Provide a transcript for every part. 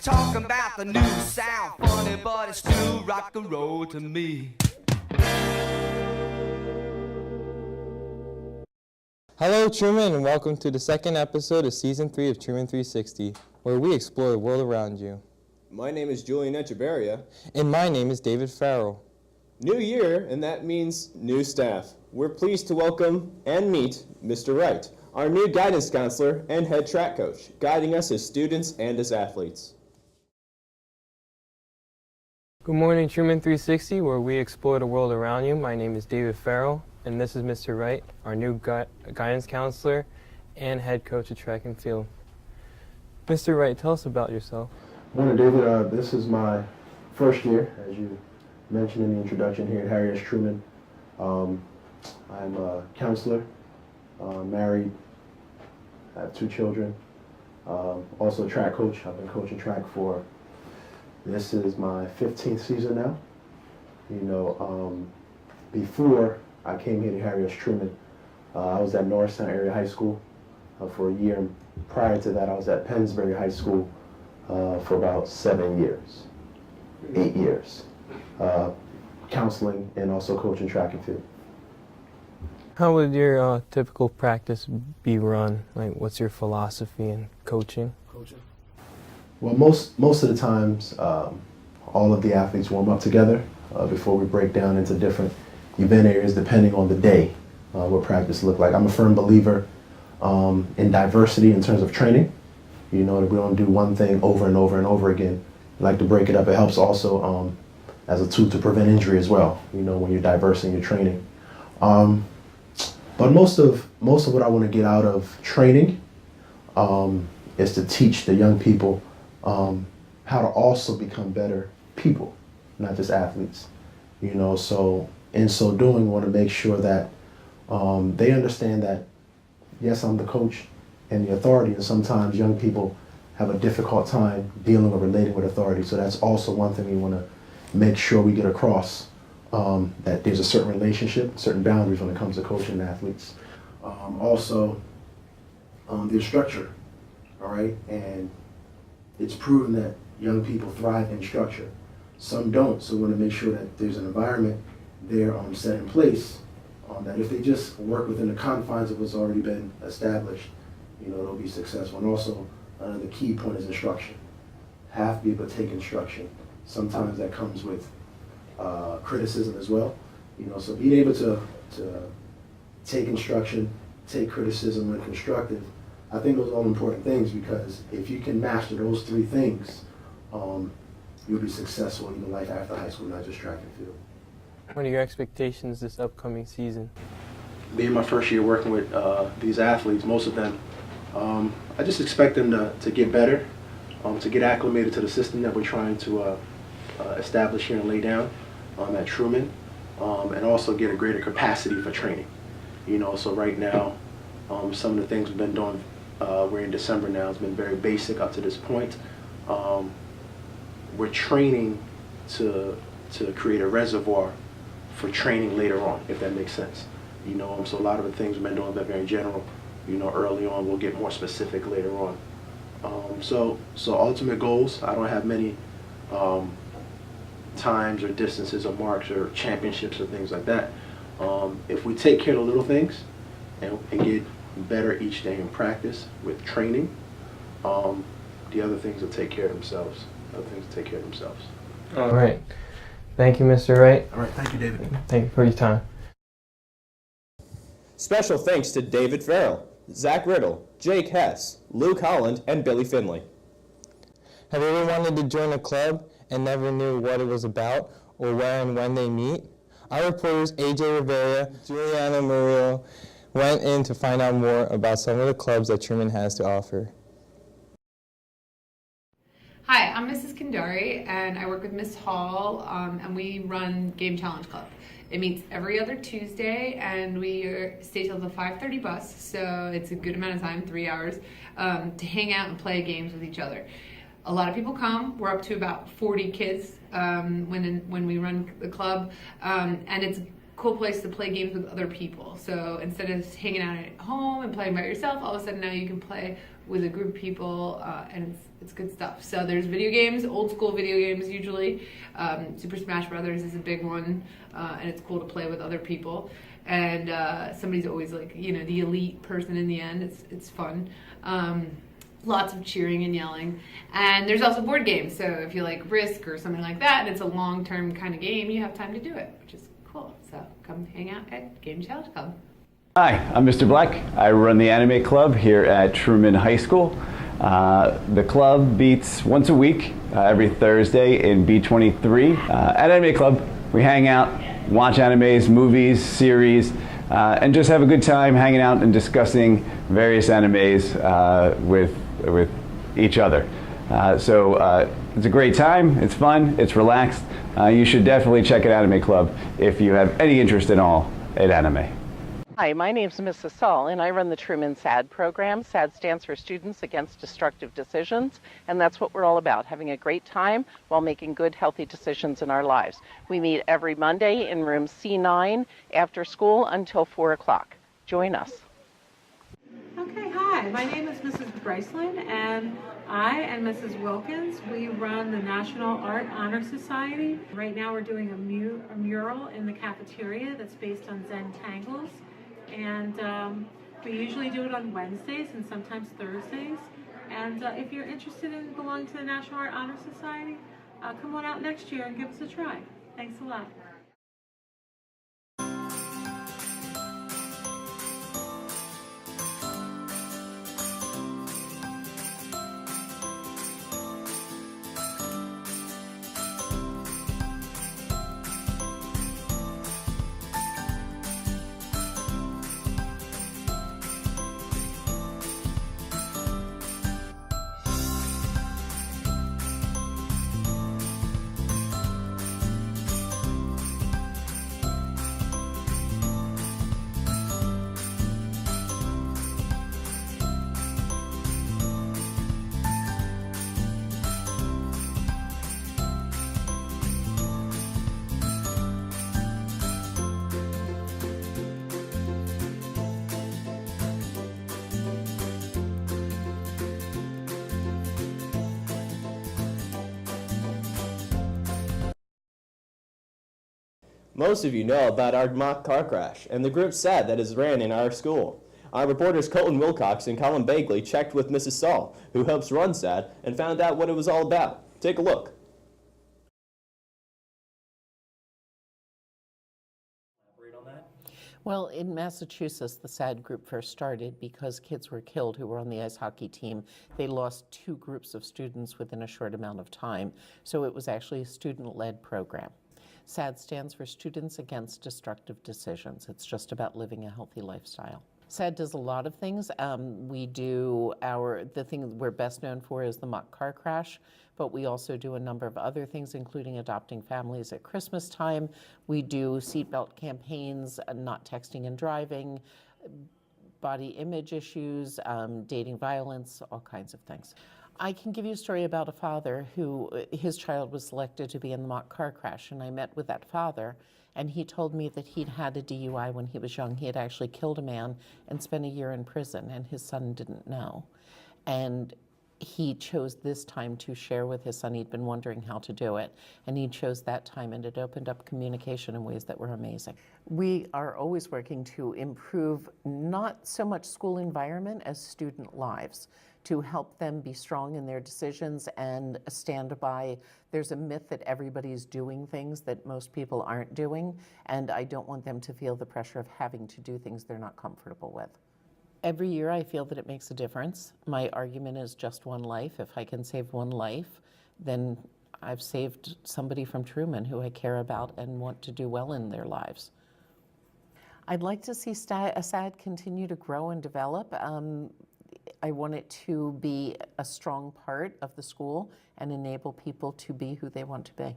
talking about the new sound. Funny, but it's still rock and roll to me. Hello, Truman, and welcome to the second episode of Season 3 of Truman360, where we explore the world around you. My name is Julian Echeverria. And my name is David Farrell. New year, and that means new staff. We're pleased to welcome and meet Mr. Wright, our new guidance counselor and head track coach, guiding us as students and as athletes. Good morning, Truman360, where we explore the world around you. My name is David Farrell, and this is Mr. Wright, our new guidance counselor and head coach of track and field. Mr. Wright, tell us about yourself. Morning, David. This is my first year, as you mentioned in the introduction, here at Harry S. Truman. I'm a counselor, married, I have 2 children, also a track coach. I've been coaching track for, this is my 15th season now. Before I came here to Harry S. Truman, I was at Norristown Area High School for a year. Prior to that, I was at Pennsbury High School for about 8 years, counseling and also coaching track and field. How would your typical practice be run? Like, what's your philosophy in coaching? Well, most of the times, all of the athletes warm up together before we break down into different event areas, depending on the day, what practice look like. I'm a firm believer in diversity in terms of training. We don't do one thing over and over and over again. We like to break it up. It helps also as a tool to prevent injury as well, when you're diverse in your training. But most of what I want to get out of training is to teach the young people how to also become better people, not just athletes. So in so doing, I want to make sure that they understand that, yes, I'm the coach and the authority, and sometimes young people have a difficult time dealing or relating with authority. So that's also one thing we want to make sure we get across, that there's a certain relationship, certain boundaries when it comes to coaching athletes. Also, there's structure, all right? And it's proven that young people thrive in structure. Some don't, so we want to make sure that there's an environment there set in place that if they just work within the confines of what's already been established, they'll be successful. And also, the key point is instruction. Have to be able to take instruction. Sometimes that comes with criticism as well. So being able to take instruction, take criticism when constructive, I think those are all important things, because if you can master those 3 things, you'll be successful in your life after high school, not just track and field. What are your expectations this upcoming season? Being my first year working with these athletes, most of them, I just expect them to get better, to get acclimated to the system that we're trying to establish here and lay down at Truman, and also get a greater capacity for training. So right now, some of the things we've been doing, we're in December now, it's been very basic up to this point. We're training to create a reservoir for training later on, if that makes sense. So a lot of the things we've been doing have been very general. Early on, we'll get more specific later on. So ultimate goals, I don't have many times or distances or marks or championships or things like that. If we take care of the little things and get better each day in practice with training, the other things will take care of themselves. All right. Thank you, Mr. Wright. All right, thank you, David. Thank you for your time. Special thanks to David Farrell, Zach Riddle, Jake Hess, Luke Holland, and Billy Finley. Have you ever wanted to join a club and never knew what it was about or where and when they meet? Our reporters AJ Rivera, Juliana Murillo went in to find out more about some of the clubs that Truman has to offer. Hi, I'm Mrs. Kandari, and I work with Miss Hall, and we run Game Challenge Club. It meets every other Tuesday, and we stay till the 5:30 bus, so it's a good amount of time, 3 hours, to hang out and play games with each other. A lot of people come. We're up to about 40 kids when we run the club, and it's a cool place to play games with other people. So instead of hanging out at home and playing by yourself, all of a sudden now you can play with a group of people, and it's good stuff. So there's video games, old school video games usually. Super Smash Brothers is a big one, and it's cool to play with other people. And somebody's always like, you know, the elite person in the end. It's fun. Lots of cheering and yelling. And there's also board games. So if you like Risk or something like that, and it's a long-term kind of game, you have time to do it, which is cool. So come hang out at Game Challenge Club. Hi, I'm Mr. Black. I run the anime club here at Truman High School. The club meets once a week, every Thursday in B23. At Anime Club, we hang out, watch animes, movies, series, and just have a good time hanging out and discussing various animes with each other. So it's a great time, it's fun, it's relaxed. You should definitely check out Anime Club if you have any interest at all in anime. Hi, my name is Mrs. Saul, and I run the Truman SAD program. SAD stands for Students Against Destructive Decisions, and that's what we're all about, having a great time while making good, healthy decisions in our lives. We meet every Monday in room C9 after school until 4 o'clock. Join us. Okay, hi, my name is Mrs. Bryceland, and I and Mrs. Wilkins, we run the National Art Honor Society. Right now we're doing a mural in the cafeteria that's based on Zen Tangles. And we usually do it on Wednesdays and sometimes Thursdays. And if you're interested in belonging to the National Art Honor Society, come on out next year and give us a try. Thanks a lot. Most of you know about our mock car crash and the group SAD that is ran in our school. Our reporters Colton Wilcox and Colin Bagley checked with Mrs. Saul, who helps run SAD, and found out what it was all about. Take a look. Well, in Massachusetts, the SAD group first started because kids were killed who were on the ice hockey team. They lost 2 groups of students within a short amount of time, so it was actually a student-led program. SAD stands for Students Against Destructive Decisions. It's just about living a healthy lifestyle. SAD does a lot of things. We do the thing we're best known for is the mock car crash, but we also do a number of other things, including adopting families at Christmas time. We do seatbelt campaigns, not texting and driving, body image issues, dating violence, all kinds of things. I can give you a story about a father who, his child was selected to be in the mock car crash, and I met with that father, and he told me that he'd had a DUI when he was young. He had actually killed a man and spent a year in prison, and his son didn't know. And he chose this time to share with his son. He'd been wondering how to do it, and he chose that time, and it opened up communication in ways that were amazing. We are always working to improve not so much school environment as student lives, to help them be strong in their decisions and stand by. There's a myth that everybody's doing things that most people aren't doing, and I don't want them to feel the pressure of having to do things they're not comfortable with. Every year I feel that it makes a difference. My argument is just one life. If I can save one life, then I've saved somebody from Truman who I care about and want to do well in their lives. I'd like to see SAD continue to grow and develop. I want it to be a strong part of the school and enable people to be who they want to be.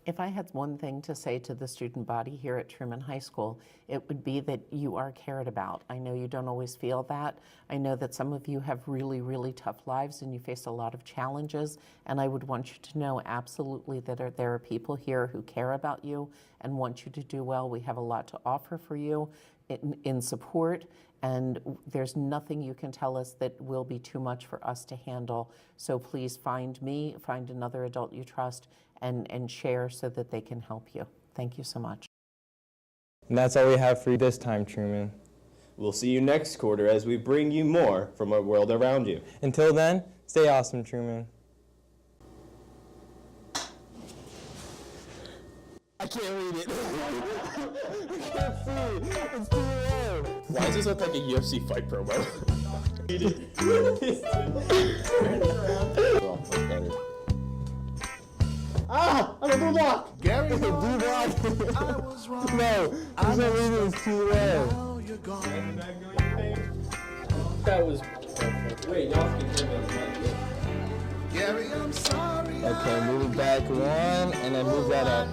If I had one thing to say to the student body here at Truman High School, it would be that you are cared about. I know you don't always feel that. I know that some of you have really, really tough lives and you face a lot of challenges, and I would want you to know absolutely that there are people here who care about you and want you to do well. We have a lot to offer for you in support, and there's nothing you can tell us that will be too much for us to handle. So please find me, find another adult you trust, and share so that they can help you. Thank you so much. And that's all we have for you this time, Truman. We'll see you next quarter as we bring you more from our world around you. Until then, stay awesome, Truman. I can't read it. I can't see it. It's too low. Why does this look like a UFC fight promo? Ah! I'm a blue block! Gary, blue block. No, for some reason it's too low. That was perfect. Wait, y'all can hear me. Gary, I'm sorry. Okay, move it back one, and then move that up.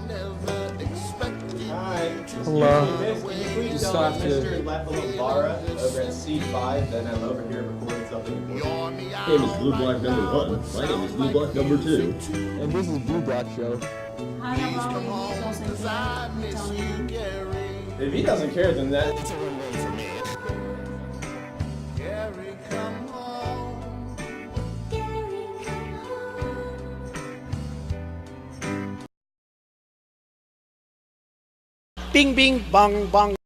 Hi. Hello. Can you please Just tell have to- Mr. Lavara over at C5 that I'm over here recording something important? My name is Blue Block number 1. My name is Blue Block number 2. And this is Blue Block Show. If he doesn't care, then that... Gary, come home. Bing, bing, bong, bong.